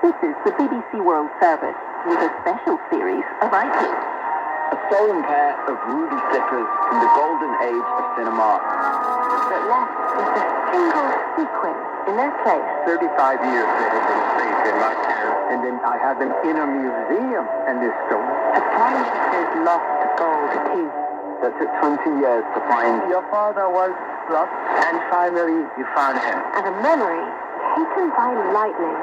This is the BBC World Service with a special series of items. A stolen pair of ruby slippers from the golden age of cinema. But left with a single sequin in their place. 35 years they have been safe in my care, and then I have them in a museum, and they're stolen. A Prime Minister's lost gold tooth. That took 20 years to find. Your father was lost, and finally you found him. And a memory taken by lightning.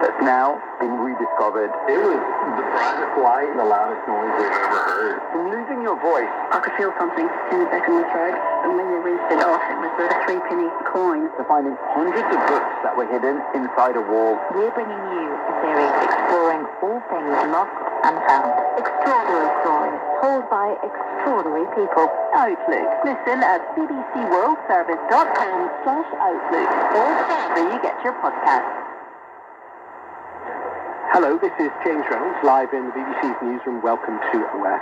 That's now been rediscovered. It was the brightest light and the loudest noise we've ever heard. From losing your voice. I could feel something in the back of my throat, and when you rinsed it off, it was a 3-penny coin. To finding hundreds of books that were hidden inside a wall. We're bringing you a series exploring all things lost and found. Extraordinary stories told by extraordinary people. Outlook. Listen at bbcworldservice.com/outlook or wherever you get your podcasts. Hello, this is James Reynolds, live in the BBC's newsroom. Welcome to OS.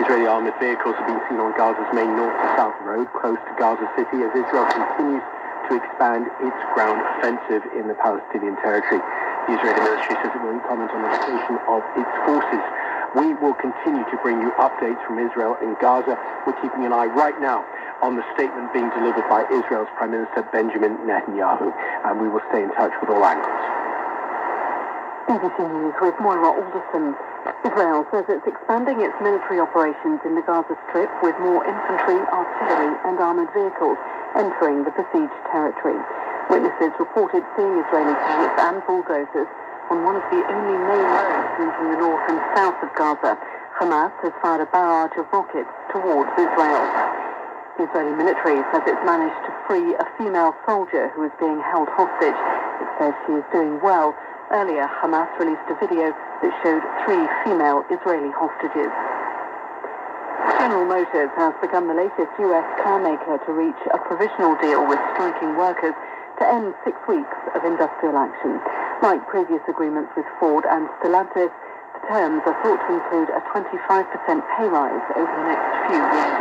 Israeli armoured vehicles have been seen on Gaza's main north to south road, close to Gaza City, as Israel continues to expand its ground offensive in the Palestinian territory. The Israeli military says it won't comment on the location of its forces. We will continue to bring you updates from Israel and Gaza. We're keeping an eye right now on the statement being delivered by Israel's Prime Minister Benjamin Netanyahu, and we will stay in touch with all angles. BBC News with Moira Alderson. Israel says it's expanding its military operations in the Gaza Strip with more infantry, artillery and armoured vehicles entering the besieged territory. Witnesses reported seeing Israeli tanks and bulldozers on one of the only main roads linking the north and south of Gaza. Hamas has fired a barrage of rockets towards Israel. The Israeli military says it's managed to free a female soldier who is being held hostage. It says she is doing well. Earlier, Hamas released a video that showed 3 female Israeli hostages. General Motors has become the latest US car maker to reach a provisional deal with striking workers to end 6 weeks of industrial action. Like previous agreements with Ford and Stellantis, the terms are thought to include a 25% pay rise over the next few years.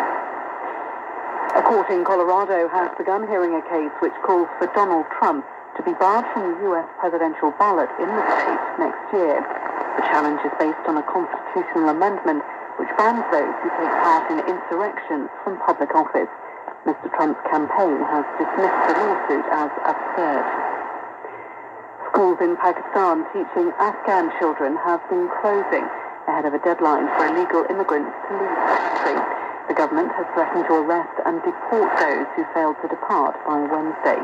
A court in Colorado has begun hearing a case which calls for Donald Trump to be barred from the US presidential ballot in the state next year. The challenge is based on a constitutional amendment which bans those who take part in insurrection from public office. Mr. Trump's campaign has dismissed the lawsuit as absurd. Schools in Pakistan teaching Afghan children have been closing ahead of a deadline for illegal immigrants to leave the country. The government has threatened to arrest and deport those who failed to depart by Wednesday.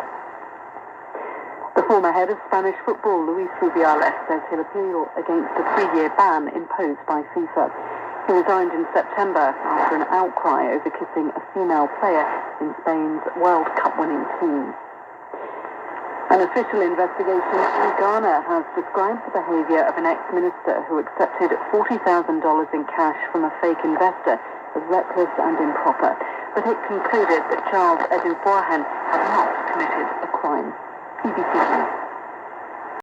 The former head of Spanish football, Luis Rubiales, says he'll appeal against a 3-year ban imposed by FIFA. He resigned in September after an outcry over kissing a female player in Spain's World Cup-winning team. An official investigation in Ghana has described the behaviour of an ex-minister who accepted $40,000 in cash from a fake investor as reckless and improper, but it concluded that Charles Edu Boahen had not committed a crime. BBC News.